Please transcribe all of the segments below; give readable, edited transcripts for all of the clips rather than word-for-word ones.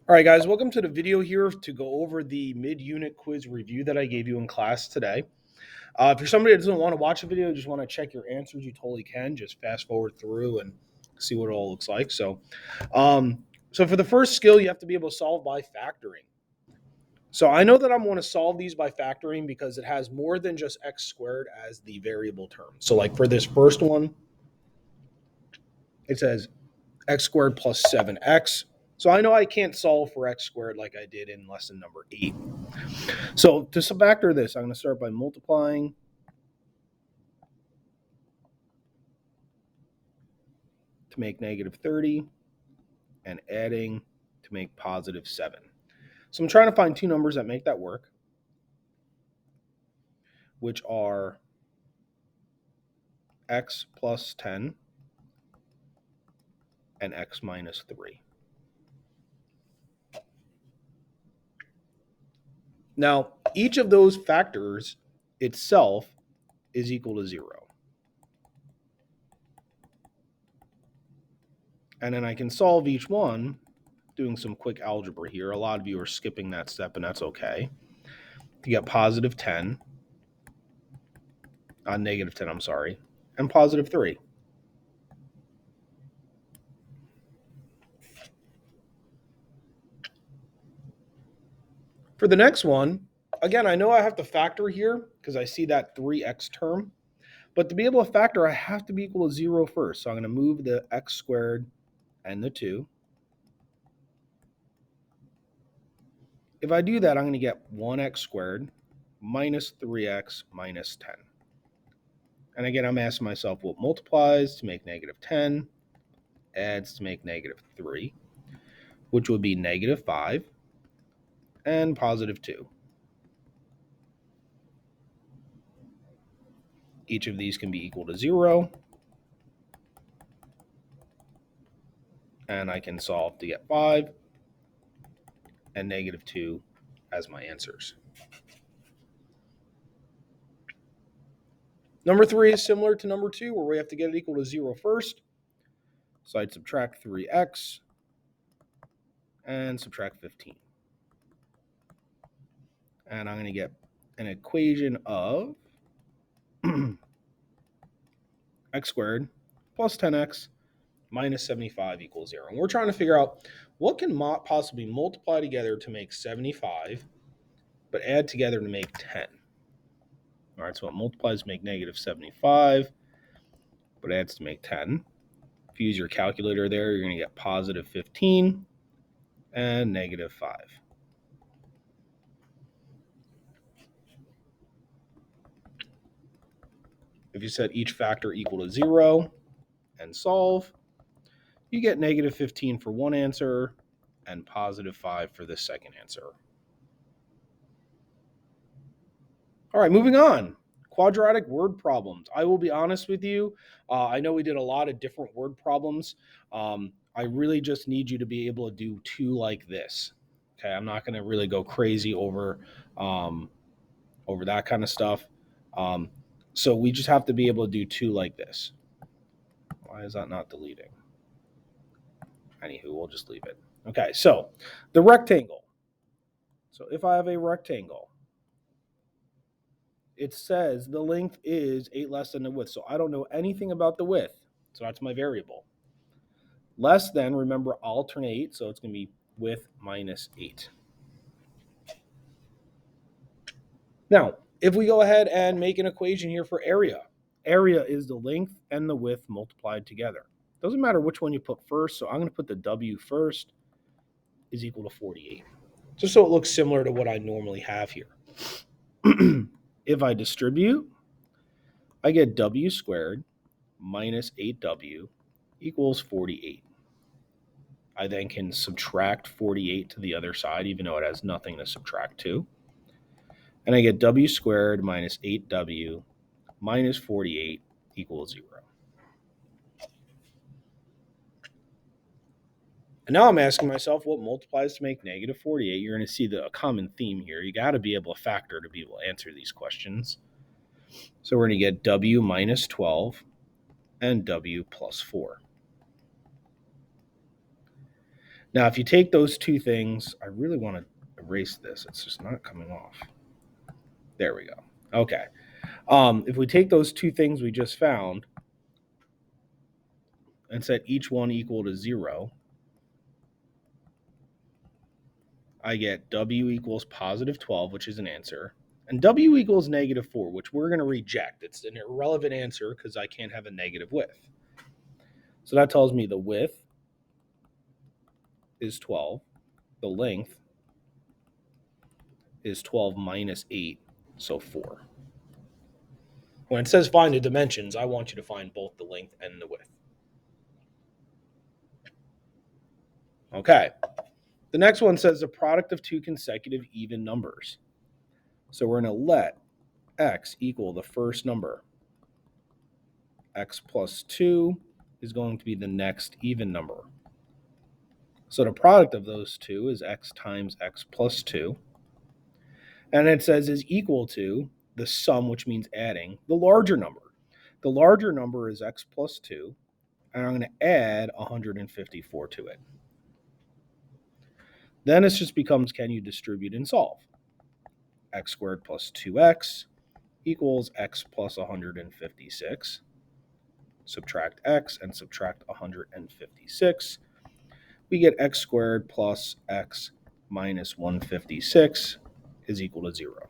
All right, guys, welcome to the video here to go over the mid-unit quiz review that I gave you in class today. If you're somebody that doesn't want to watch a video, just want to check your answers, you totally can. Just fast forward through and see what it all looks like. Um, so for the first skill, you have to be able to solve by factoring. So I know that I'm going to solve these by factoring because it has more than just x squared as the variable term. So like for this first one, it says x squared plus 7x. So I know I can't solve for x squared like I did in lesson number 8. So to factor this, I'm going to start by multiplying to make negative 30 and adding to make positive 7. So I'm trying to find two numbers that make that work, which are x plus 10 and x minus 3. Now, each of those factors itself is equal to 0. And then I can solve each one doing some quick algebra here. A lot of you are skipping that step, and that's okay. You get positive 10, negative 10, I'm sorry, and positive 3. For the next one, again, I know I have to factor here because I see that 3x term. But to be able to factor, I have to be equal to 0 first. So I'm going to move the x squared and the 2. If I do that, I'm going to get 1x squared minus 3x minus 10. And again, I'm asking myself what multiplies to make negative 10, adds to make negative 3, which would be negative 5 and positive 2. Each of these can be equal to 0. And I can solve to get 5 and negative 2 as my answers. Number 3 is similar to number 2, where we have to get it equal to 0 first. So I'd subtract 3x and subtract 15. And I'm going to get an equation of x squared plus 10x minus 75 equals 0. And we're trying to figure out what can possibly multiply together to make 75, but add together to make 10. All right, so it multiplies to make negative 75, but adds to make 10. If you use your calculator there, you're going to get positive 15 and negative 5. If you set each factor equal to 0 and solve, you get negative 15 for one answer and positive 5 for the second answer. All right, moving on. Quadratic word problems. I will be honest with you. I know we did a lot of different word problems. I really just need you to be able to do two like this. Okay, I'm not going to really go crazy over that kind of stuff. So we just have to be able to do two like this. Why is that not deleting? Anywho, we'll just leave it. Okay, so the rectangle. So if I have a rectangle, it says the length is 8 less than the width. So I don't know anything about the width. So that's my variable. Less than, remember, alternate. So it's going to be width minus 8. Now, if we go ahead and make an equation here for area, area is the length and the width multiplied together. Doesn't matter which one you put first. So I'm going to put the W first is equal to 48. Just so it looks similar to what I normally have here. If I distribute, I get W squared minus 8W equals 48. I then can subtract 48 to the other side, even though it has nothing to subtract to. And I get W squared minus 8W minus 48 equals 0. And now I'm asking myself what multiplies to make negative 48. You're going to see a common theme here. You got to be able to factor to be able to answer these questions. So we're going to get W minus 12 and W plus 4. Now, if you take those two things, I really want to erase this. It's just not coming off. There we go. Okay. If we take those two things we just found and set each one equal to 0, I get W equals positive 12, which is an answer, and W equals negative 4, which we're going to reject. It's an irrelevant answer because I can't have a negative width. So that tells me the width is 12. The length is 12 minus 8, so 4. When it says find the dimensions, I want you to find both the length and the width. Okay. The next one says the product of two consecutive even numbers. So we're going to let x equal the first number. X plus 2 is going to be the next even number. So the product of those two is x times x plus 2. And it says is equal to the sum, which means adding, the larger number. The larger number is x plus 2, and I'm going to add 154 to it. Then it just becomes, can you distribute and solve? X squared plus 2x equals x plus 156. Subtract x and subtract 156. We get x squared plus x minus 156 is equal to 0.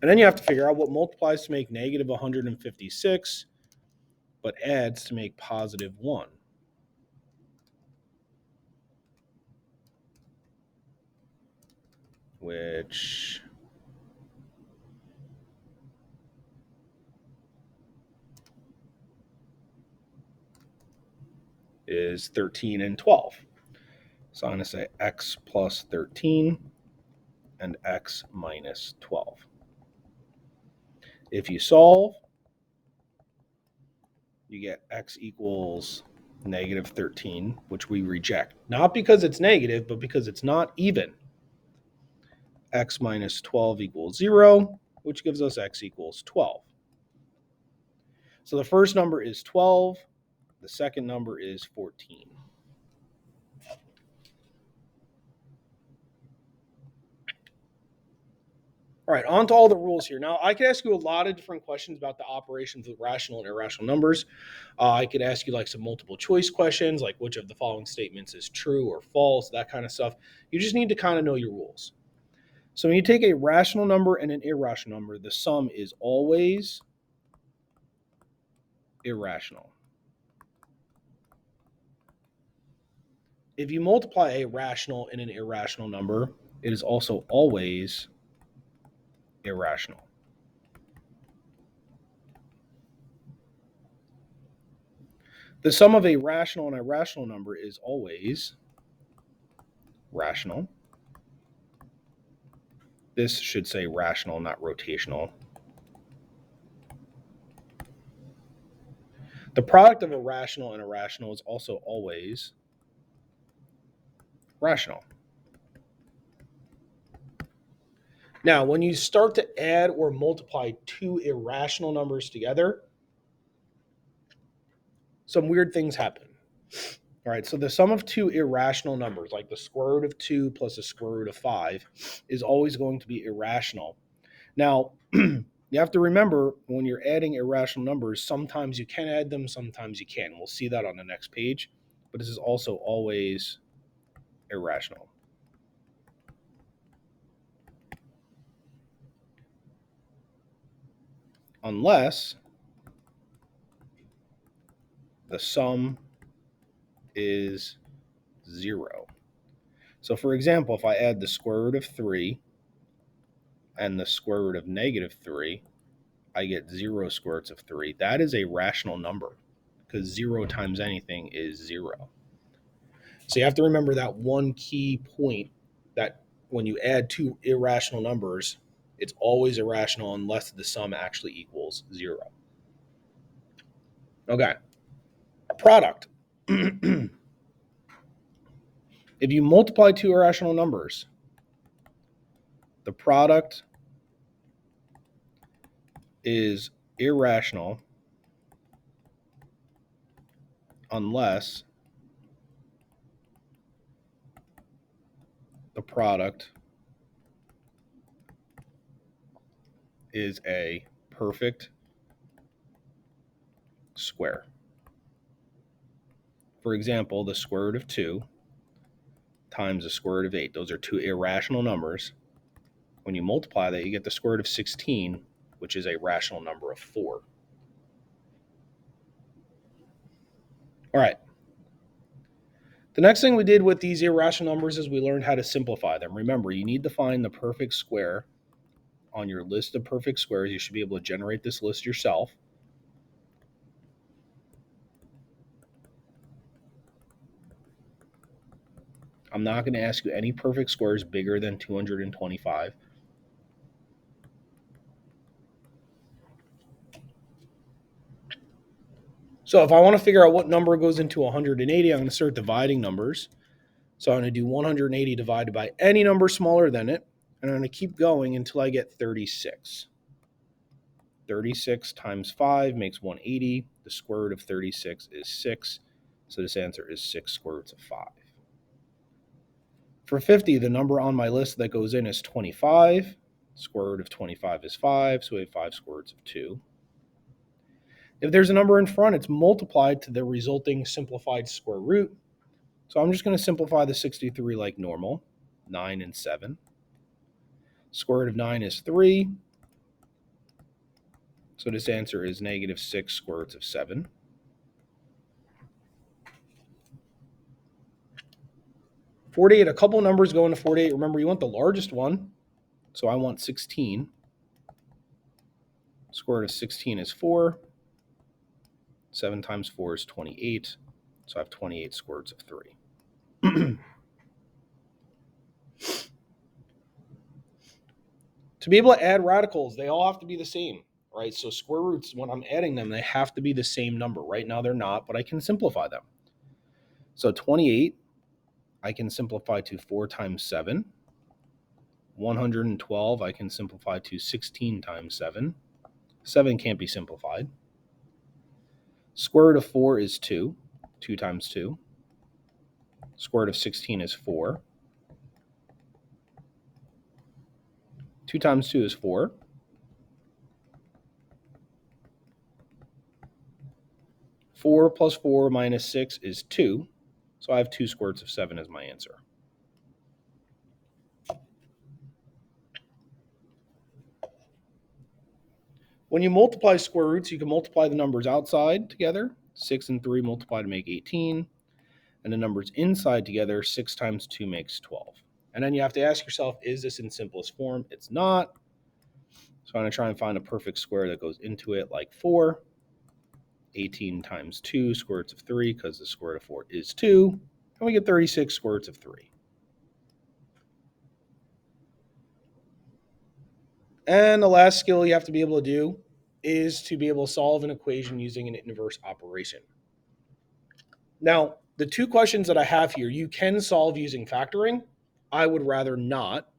And then you have to figure out what multiplies to make negative 156, but adds to make positive 1. Which is 13 and 12. So I'm going to say x plus 13 and x minus 12. If you solve, you get x equals negative 13, which we reject. Not because it's negative, but because it's not even. X minus 12 equals 0, which gives us x equals 12. So the first number is 12. The second number is 14. All right, on to all the rules here. Now, I could ask you a lot of different questions about the operations of rational and irrational numbers. I could ask you like some multiple choice questions, like which of the following statements is true or false, that kind of stuff. You just need to kind of know your rules. So when you take a rational number and an irrational number, the sum is always irrational. If you multiply a rational and an irrational number, it is also always irrational. The sum of a rational and irrational number is always rational. This should say rational, not rotational. The product of a rational and irrational is also always rational. Now, when you start to add or multiply two irrational numbers together, some weird things happen. All right, so the sum of two irrational numbers, like the square root of 2 plus the square root of 5, is always going to be irrational. Now, you have to remember when you're adding irrational numbers, sometimes you can add them, sometimes you can't. We'll see that on the next page, but this is also always irrational. Unless the sum is 0. So for example, if I add the square root of 3 and the square root of negative 3, I get 0 square roots of 3. That is a rational number because 0 times anything is 0. So you have to remember that one key point, that when you add two irrational numbers, it's always irrational unless the sum actually equals 0. Okay. Product. If you multiply two irrational numbers, the product is irrational unless the product is a perfect square. For example, the square root of 2 times the square root of 8. Those are two irrational numbers. When you multiply that, you get the square root of 16, which is a rational number of 4. All right. The next thing we did with these irrational numbers is we learned how to simplify them. Remember, you need to find the perfect square on your list of perfect squares. You should be able to generate this list yourself. I'm not going to ask you any perfect squares bigger than 225. So if I want to figure out what number goes into 180, I'm going to start dividing numbers. So I'm going to do 180 divided by any number smaller than it, and I'm going to keep going until I get 36. 36 times 5 makes 180. The square root of 36 is 6. So this answer is 6 square roots of 5. For 50, the number on my list that goes in is 25. Square root of 25 is 5, so we have 5 square roots of 2. If there's a number in front, it's multiplied to the resulting simplified square root. So I'm just going to simplify the 63 like normal, 9 and 7. Square root of 9 is 3. So this answer is negative 6 square roots of 7. (48), a couple numbers go into 48. Remember, you want the largest one. So I want 16. Square root of 16 is 4. 7 times 4 is 28. So I have 28 square roots of 3. To be able to add radicals, they all have to be the same, right? So square roots, when I'm adding them, they have to be the same number. Right now they're not, but I can simplify them. So 28, I can simplify to 4 times 7. 112, I can simplify to 16 times 7. 7 can't be simplified. Square root of 4 is 2. 2 times 2. Square root of 16 is 4. 2 times 2 is 4. 4 plus 4 minus 6 is 2. So I have 2 square roots of 7 as my answer. When you multiply square roots, you can multiply the numbers outside together. 6 and 3 multiply to make 18. And the numbers inside together, 6 times 2 makes 12. And then you have to ask yourself, is this in simplest form? It's not. So I'm going to try and find a perfect square that goes into it, like 4. 18 times 2 square roots of 3, because the square root of 4 is 2. And we get 36 square roots of 3. And the last skill you have to be able to do is to be able to solve an equation using an inverse operation. Now, the two questions that I have here, you can solve using factoring. I would rather not.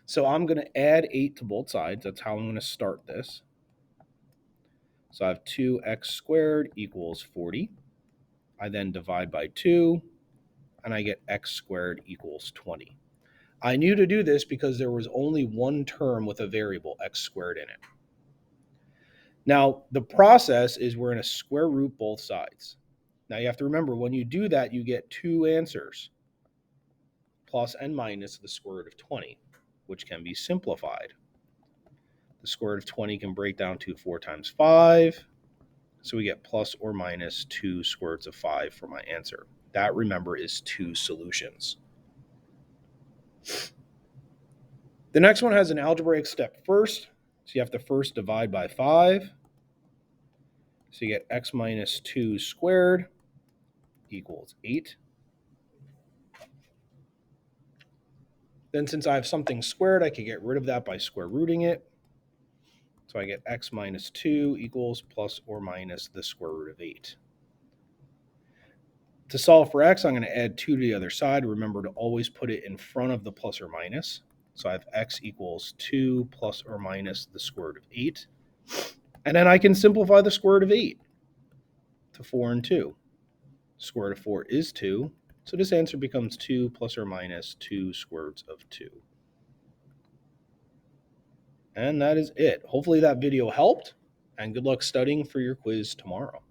So I'm going to add 8 to both sides. That's how I'm going to start this. So I have 2x squared equals 40. I then divide by 2, and I get x squared equals 20. I knew to do this because there was only one term with a variable x squared in it. Now, the process is we're going to square root both sides. Now, you have to remember, when you do that, you get two answers, plus and minus the square root of 20, which can be simplified. The square root of 20 can break down to 4 times 5, so we get plus or minus 2 square roots of 5 for my answer. That, remember, is 2 solutions. The next one has an algebraic step first, so you have to first divide by 5. So you get x minus 2 squared equals 8. Then since I have something squared, I can get rid of that by square rooting it. So I get x minus 2 equals plus or minus the square root of 8. To solve for x, I'm going to add 2 to the other side. Remember to always put it in front of the plus or minus. So I have x equals 2 plus or minus the square root of 8. And then I can simplify the square root of 8 to 4 and 2. Square root of 4 is 2. So this answer becomes 2 plus or minus 2 square roots of 2. And that is it. Hopefully that video helped, and good luck studying for your quiz tomorrow.